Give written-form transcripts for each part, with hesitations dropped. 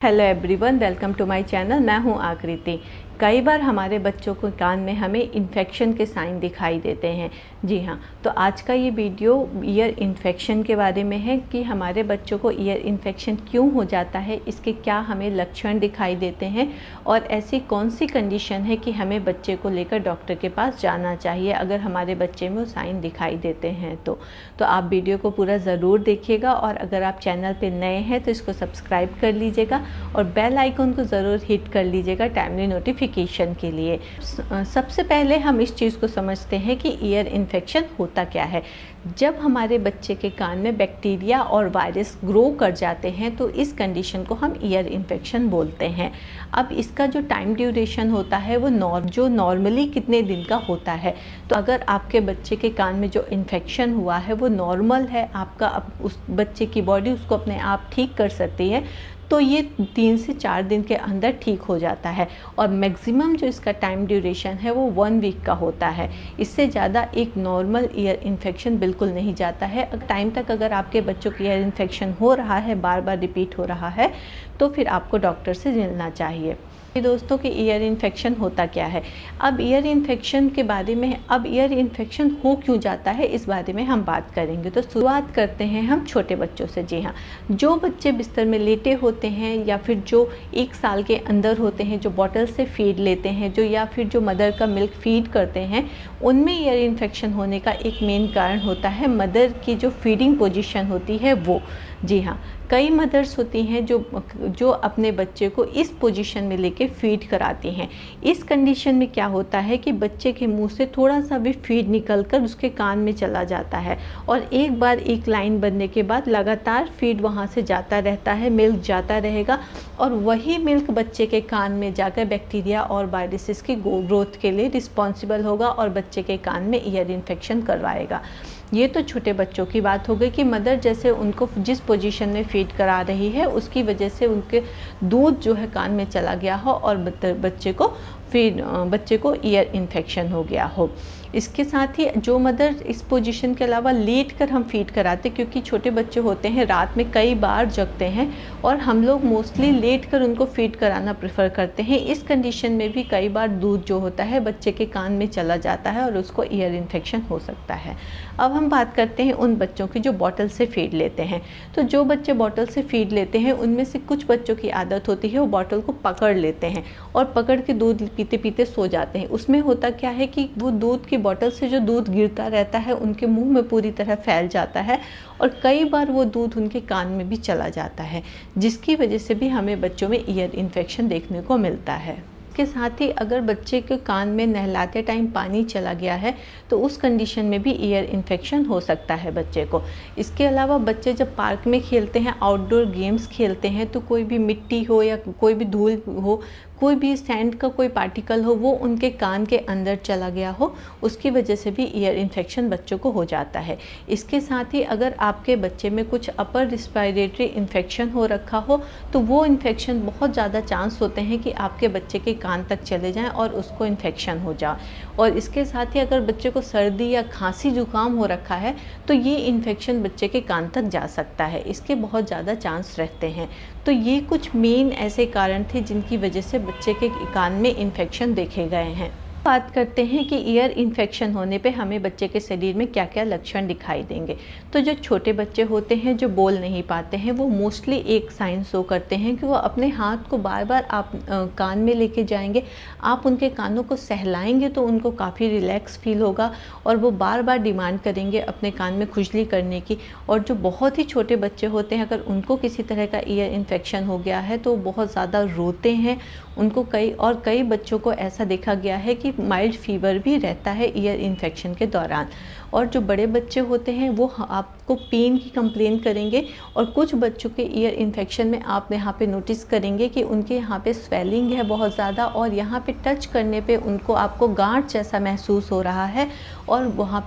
Hello everyone, welcome to my channel. मैं हूं आकृति। कई बार हमारे बच्चों को कान में हमें इन्फेक्शन के साइन दिखाई देते हैं। जी हाँ, तो आज का ये वीडियो ईयर इन्फेक्शन के बारे में है कि हमारे बच्चों को ईयर इन्फेक्शन क्यों हो जाता है, इसके क्या हमें लक्षण दिखाई देते हैं और ऐसी कौन सी कंडीशन है कि हमें बच्चे को लेकर डॉक्टर के पास जाना चाहिए अगर हमारे बच्चे में वो साइन दिखाई देते हैं। तो आप वीडियो को पूरा ज़रूर देखिएगा और अगर आप चैनल पर नए हैं तो इसको सब्सक्राइब कर लीजिएगा और बेल आइकन को ज़रूर हिट कर लीजिएगा टाइमली नोटिफिकेशन के लिए। सबसे पहले हम इस चीज़ को समझते हैं कि ईयर इन्फेक्शन होता क्या है। जब हमारे बच्चे के कान में बैक्टीरिया और वायरस ग्रो कर जाते हैं तो इस कंडीशन को हम ईयर इन्फेक्शन बोलते हैं। अब इसका जो टाइम ड्यूरेशन होता है वो नॉर्मली कितने दिन का होता है। तो अगर आपके बच्चे के कान में जो इन्फेक्शन हुआ है वो नॉर्मल है, आपका उस बच्चे की बॉडी उसको अपने आप ठीक कर सकती है, तो ये 3 से 4 दिन के अंदर ठीक हो जाता है और मैक्सिमम जो इसका टाइम ड्यूरेशन है वो 1 वीक का होता है। इससे ज़्यादा एक नॉर्मल ईयर इन्फेक्शन बिल्कुल नहीं जाता है। टाइम तक अगर आपके बच्चों को ईयर इन्फेक्शन हो रहा है, बार बार रिपीट हो रहा है, तो फिर आपको डॉक्टर से मिलना चाहिए। दोस्तों कि ईयर इन्फेक्शन होता क्या है। अब ईयर इन्फेक्शन के बारे में, अब ईयर इन्फेक्शन हो क्यों जाता है इस बारे में हम बात करेंगे। तो शुरुआत करते हैं हम छोटे बच्चों से। जी हाँ, जो बच्चे बिस्तर में लेटे होते हैं या फिर जो 1 साल के अंदर होते हैं, जो बॉटल से फीड लेते हैं, जो या फिर जो मदर का मिल्क फीड करते हैं, उनमें ईयर इन्फेक्शन होने का एक मेन कारण होता है मदर की जो फीडिंग पोजीशन होती है वो। जी हाँ, कई मदर्स होती हैं जो अपने बच्चे को इस पोजीशन में लेके फीड कराती हैं। इस कंडीशन में क्या होता है कि बच्चे के मुंह से थोड़ा सा भी फीड निकलकर उसके कान में चला जाता है और एक बार एक लाइन बनने के बाद लगातार फीड वहाँ से जाता रहता है, मिल्क जाता रहेगा और वही मिल्क बच्चे के कान में जाकर बैक्टीरिया और वायरसेस की ग्रोथ के लिए रिस्पॉन्सिबल होगा और बच्चे के कान में ईयर इन्फेक्शन करवाएगा। ये तो छोटे बच्चों की बात हो गई कि मदर जैसे उनको जिस पोजीशन में फीड करा रही है उसकी वजह से उनके दूध जो है कान में चला गया हो और बच्चे को ईयर इन्फेक्शन हो गया हो। इसके साथ ही जो मदर इस पोजीशन के अलावा लेट कर हम फीड कराते, क्योंकि छोटे बच्चे होते हैं रात में कई बार जगते हैं और हम लोग मोस्टली लेट कर उनको फीड कराना प्रेफर करते हैं। इस कंडीशन में भी कई बार दूध जो होता है बच्चे के कान में चला जाता है और उसको ईयर इन्फेक्शन हो सकता है। अब हम बात करते हैं उन बच्चों की जो बॉटल से फीड लेते हैं। तो जो बच्चे बॉटल से फीड लेते हैं उनमें से कुछ बच्चों की आदत होती है वो बॉटल को पकड़ लेते हैं और पकड़ के दूध पीते पीते सो जाते हैं। उसमें होता क्या है कि वो दूध की बॉटल से जो दूध गिरता रहता है उनके मुंह में पूरी तरह फैल जाता है और कई बार वो दूध उनके कान में भी चला जाता है, जिसकी वजह से भी हमें बच्चों में ईयर इन्फेक्शन देखने को मिलता है। इसके साथ ही अगर बच्चे के कान में नहलाते टाइम पानी चला गया है तो उस कंडीशन में भी ईयर इन्फेक्शन हो सकता है बच्चे को। इसके अलावा बच्चे जब पार्क में खेलते हैं, आउटडोर गेम्स खेलते हैं, तो कोई भी मिट्टी हो या कोई भी धूल हो, कोई भी सैंड का कोई पार्टिकल हो, वो उनके कान के अंदर चला गया हो, उसकी वजह से भी ईयर इन्फेक्शन बच्चों को हो जाता है। इसके साथ ही अगर आपके बच्चे में कुछ अपर रिस्पायरेटरी इन्फेक्शन हो रखा हो तो वो इन्फेक्शन बहुत ज़्यादा चांस होते हैं कि आपके बच्चे के कान तक चले जाएं और उसको इन्फेक्शन हो जाए। और इसके साथ ही अगर बच्चे को सर्दी या खांसी जुकाम हो रखा है तो ये इन्फेक्शन बच्चे के कान तक जा सकता है, इसके बहुत ज़्यादा चांस रहते हैं। तो ये कुछ मेन ऐसे कारण थे जिनकी वजह से बच्चे के कान में इन्फेक्शन देखे गए हैं। बात करते हैं कि ईयर इन्फेक्शन होने पे हमें बच्चे के शरीर में क्या क्या लक्षण दिखाई देंगे। तो जो छोटे बच्चे होते हैं जो बोल नहीं पाते हैं वो मोस्टली एक साइन शो करते हैं कि वो अपने हाथ को बार बार आप कान में लेके जाएंगे, आप उनके कानों को सहलाएंगे तो उनको काफ़ी रिलैक्स फील होगा और वो बार बार डिमांड करेंगे अपने कान में खुजली करने की। और जो बहुत ही छोटे बच्चे होते हैं अगर उनको किसी तरह का ईयर इन्फेक्शन हो गया है तो बहुत ज़्यादा रोते हैं। उनको कई बच्चों को ऐसा देखा गया है कि माइल्ड फीवर भी रहता है ईयर इन्फेक्शन के दौरान। और जो बड़े बच्चे होते हैं वो आपको पेन की कंप्लेन करेंगे और कुछ बच्चों के ईयर इन्फेक्शन में आप यहाँ पे नोटिस करेंगे कि उनके यहाँ पे स्वेलिंग है बहुत ज़्यादा और यहाँ पे टच करने पे आपको गांठ जैसा महसूस हो रहा है और वहाँ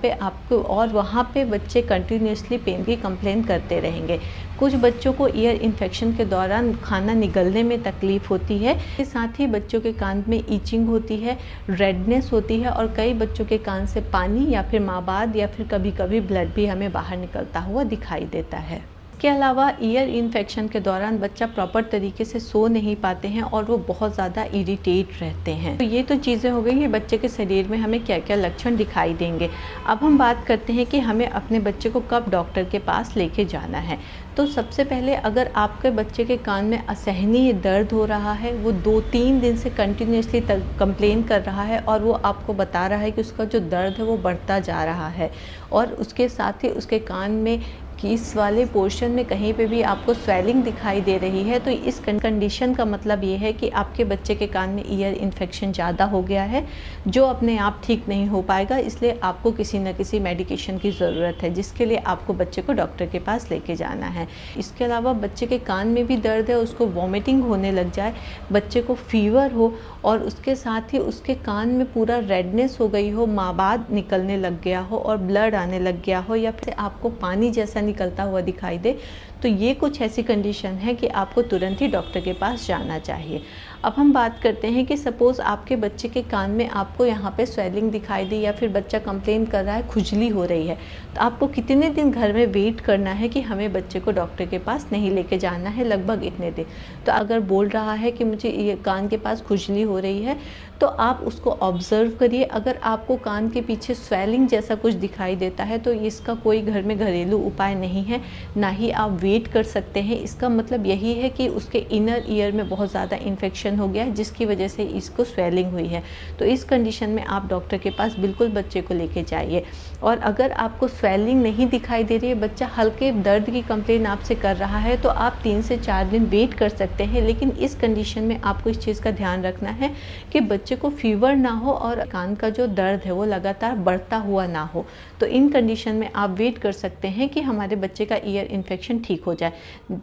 पे बच्चे कंटिन्यूसली पेन की कंप्लेन करते रहेंगे। कुछ बच्चों को ईयर इन्फेक्शन के दौरान खाना निगलने में तकलीफ़ होती है। इसके साथ ही बच्चों के कान में ईचिंग होती है, रेडनेस होती है और कई बच्चों के कान से पानी या फिर माबाद या फिर कभी कभी ब्लड भी हमें बाहर निकलता हुआ दिखाई देता है। के अलावा ईयर इन्फेक्शन के दौरान बच्चा प्रॉपर तरीके से सो नहीं पाते हैं और वो बहुत ज़्यादा इरिटेट रहते हैं। तो ये तो चीज़ें हो गई कि बच्चे के शरीर में हमें क्या क्या लक्षण दिखाई देंगे। अब हम बात करते हैं कि हमें अपने बच्चे को कब डॉक्टर के पास लेके जाना है। तो सबसे पहले अगर आपके बच्चे के कान में असहनीय दर्द हो रहा है, वो 2-3 दिन से कंटिन्यूसली कंप्लेन कर रहा है और वो आपको बता रहा है कि उसका जो दर्द है वो बढ़ता जा रहा है, और उसके साथ ही उसके कान में कि इस वाले पोर्शन में कहीं पे भी आपको स्वेलिंग दिखाई दे रही है, तो इस कंडीशन का मतलब ये है कि आपके बच्चे के कान में ईयर इन्फेक्शन ज़्यादा हो गया है, जो अपने आप ठीक नहीं हो पाएगा। इसलिए आपको किसी न किसी मेडिकेशन की ज़रूरत है, जिसके लिए आपको बच्चे को डॉक्टर के पास लेके जाना है। इसके अलावा बच्चे के कान में भी दर्द है, उसको वॉमिटिंग होने लग जाए, बच्चे को फीवर हो और उसके साथ ही उसके कान में पूरा रेडनेस हो गई हो, माबाद निकलने लग गया हो और ब्लड आने लग गया हो, या फिर आपको पानी जैसा निकलता हुआ दिखाई दे, तो ये कुछ ऐसी कंडीशन है कि आपको तुरंत ही डॉक्टर के पास जाना चाहिए। अब हम बात करते हैं कि सपोज़ आपके बच्चे के कान में आपको यहाँ पे स्वेलिंग दिखाई दी, या फिर बच्चा कंप्लेन कर रहा है, खुजली हो रही है, तो आपको कितने दिन घर में वेट करना है कि हमें बच्चे को डॉक्टर के पास नहीं लेके जाना है? लगभग इतने दिन। तो अगर बोल रहा है कि मुझे ये कान के पास खुजली हो रही है, तो आप उसको ऑब्ज़र्व करिए। अगर आपको कान के पीछे स्वेलिंग जैसा कुछ दिखाई देता है, तो इसका कोई घर में घरेलू उपाय नहीं है, ना ही आप वेट कर सकते हैं। इसका मतलब यही है कि उसके इनर ईयर में बहुत ज़्यादा इन्फेक्शन हो गया है, जिसकी वजह से इसको स्वेलिंग हुई है। तो इस कंडीशन में आप डॉक्टर के पास बिल्कुल बच्चे को लेके जाइए। और अगर आपको स्वेलिंग नहीं दिखाई दे रही है, बच्चा हल्के दर्द की कंप्लेन आपसे कर रहा है, तो आप 3 से 4 दिन वेट कर सकते हैं। लेकिन इस कंडीशन में आपको इस चीज़ का ध्यान रखना है कि बच्चे को फीवर ना हो और कान का जो दर्द है वो लगातार बढ़ता हुआ ना हो। तो इन कंडीशन में आप वेट कर सकते हैं कि हमारे बच्चे का ईयर इन्फेक्शन ठीक हो जाए।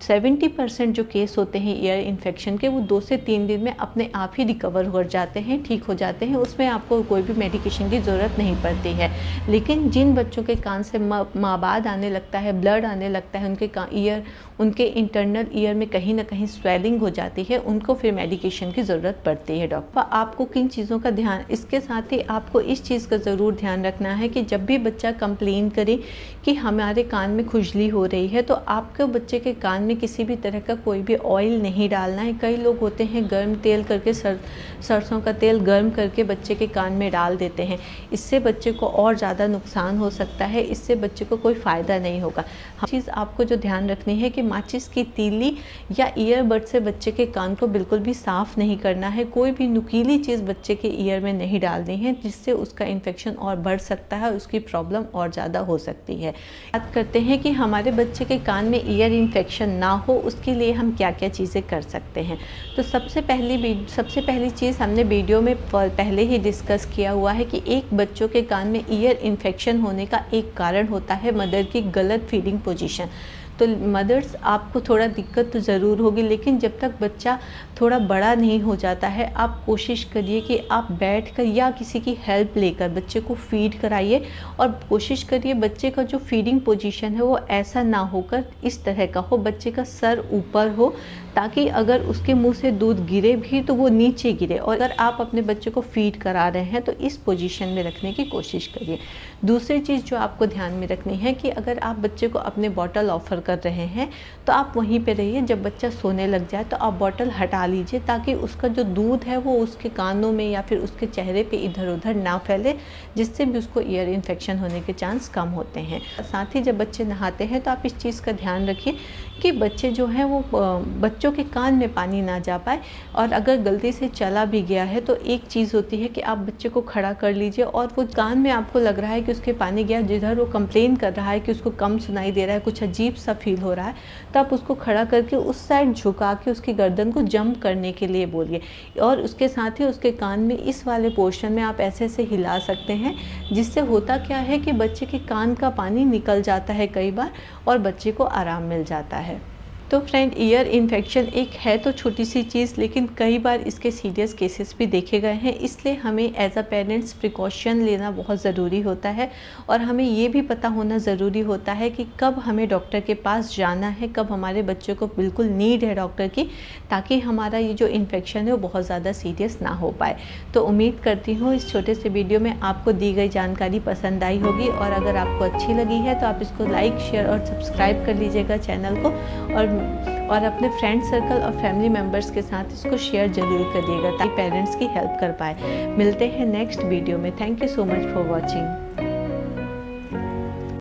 70% जो केस होते हैं ईयर इन्फेक्शन के, वो 2 से 3 दिन में अपने आप ही रिकवर हो जाते हैं, ठीक हो जाते हैं। उसमें आपको कोई भी मेडिकेशन की ज़रूरत नहीं पड़ती है। लेकिन जिन बच्चों के कान से माबाद आने लगता है, ब्लड आने लगता है, उनके इंटरनल ईयर में कहीं ना कहीं स्वेलिंग हो जाती है, उनको फिर मेडिकेशन की ज़रूरत पड़ती है। डॉक्टर आपको किन चीज़ों का ध्यान, इसके साथ ही आपको इस चीज़ का ज़रूर ध्यान रखना है कि जब भी बच्चा कंप्लेन करे कि हमारे कान में खुजली हो रही है, तो आपको बच्चे के कान में किसी भी तरह का कोई भी ऑयल नहीं डालना है। कई लोग होते हैं गर्म तेल करके सरसों का तेल गर्म करके बच्चे के कान में डाल देते हैं। इससे बच्चे को और ज़्यादा नुकसान हो सकता है, इससे बच्चे को कोई फ़ायदा नहीं होगा। चीज़ आपको जो ध्यान रखनी है कि माचिस की तीली या ईयरबड से बच्चे के कान को बिल्कुल भी साफ़ नहीं करना है। कोई भी नुकीली चीज़ बच्चे के ईयर में नहीं डालनी है, जिससे उसका इन्फेक्शन और बढ़ सकता है, उसकी प्रॉब्लम और ज़्यादा हो सकती है। बात करते हैं कि हमारे बच्चे के कान में ईयर इन्फेक्शन ना हो, उसके लिए हम क्या क्या चीज़ें कर सकते हैं। तो सबसे पहली चीज़ हमने वीडियो में पहले ही डिस्कस किया हुआ है कि एक बच्चों के कान में ईयर इन्फेक्शन होने का एक कारण होता है मदर की गलत फीडिंग पोजीशन। तो मदर्स आपको थोड़ा दिक्कत तो ज़रूर होगी, लेकिन जब तक बच्चा थोड़ा बड़ा नहीं हो जाता है, आप कोशिश करिए कि आप बैठकर या किसी की हेल्प लेकर बच्चे को फीड कराइए। और कोशिश करिए बच्चे का जो फीडिंग पोजीशन है वो ऐसा ना होकर इस तरह का हो, बच्चे का सर ऊपर हो, ताकि अगर उसके मुंह से दूध गिरे भी तो वो नीचे गिरे। और अगर आप अपने बच्चे को फीड करा रहे हैं तो इस पोजीशन में रखने की कोशिश करिए। दूसरी चीज़ जो आपको ध्यान में रखनी है कि अगर आप बच्चे को अपने बॉटल ऑफ़र कर रहे हैं, तो आप वहीं पे रहिए। जब बच्चा सोने लग जाए तो आप बॉटल हटा लीजिए, ताकि उसका जो दूध है वो उसके कानों में या फिर उसके चेहरे पे इधर उधर ना फैले, जिससे भी उसको ईयर इन्फेक्शन होने के चांस कम होते हैं। साथ ही जब बच्चे नहाते हैं तो आप इस चीज़ का ध्यान रखिए कि बच्चे जो हैं वो बच्चों के कान में पानी ना जा पाए। और अगर गलती से चला भी गया है तो एक चीज़ होती है कि आप बच्चे को खड़ा कर लीजिए, और वो कान में आपको लग रहा है कि उसके पानी गया, जिधर वो कंप्लेन कर रहा है कि उसको कम सुनाई दे रहा है, कुछ अजीब सा फील हो रहा है, तो आप उसको खड़ा करके उस साइड झुका के उसकी गर्दन को जंप करने के लिए बोलिए। और उसके साथ ही उसके कान में इस वाले पोर्शन में आप ऐसे ऐसे हिला सकते हैं, जिससे होता क्या है कि बच्चे के कान का पानी निकल जाता है कई बार और बच्चे को आराम मिल जाता है। तो फ्रेंड, ईयर इन्फेक्शन एक है तो छोटी सी चीज़, लेकिन कई बार इसके सीरियस केसेस भी देखे गए हैं। इसलिए हमें एज अ पेरेंट्स प्रिकॉशन लेना बहुत ज़रूरी होता है और हमें ये भी पता होना ज़रूरी होता है कि कब हमें डॉक्टर के पास जाना है, कब हमारे बच्चों को बिल्कुल नीड है डॉक्टर की, ताकि हमारा ये जो इन्फेक्शन है वो बहुत ज़्यादा सीरियस ना हो पाए। तो उम्मीद करती हूँ इस छोटे से वीडियो में आपको दी गई जानकारी पसंद आई होगी, और अगर आपको अच्छी लगी है तो आप इसको लाइक, शेयर और सब्सक्राइब कर लीजिएगा चैनल को, और अपने फ्रेंड सर्कल और फैमिली मेम्बर्स के साथ इसको शेयर ज़रूर करिएगा ताकि पेरेंट्स की हेल्प कर पाए। मिलते हैं नेक्स्ट वीडियो में। Thank you so much for watching.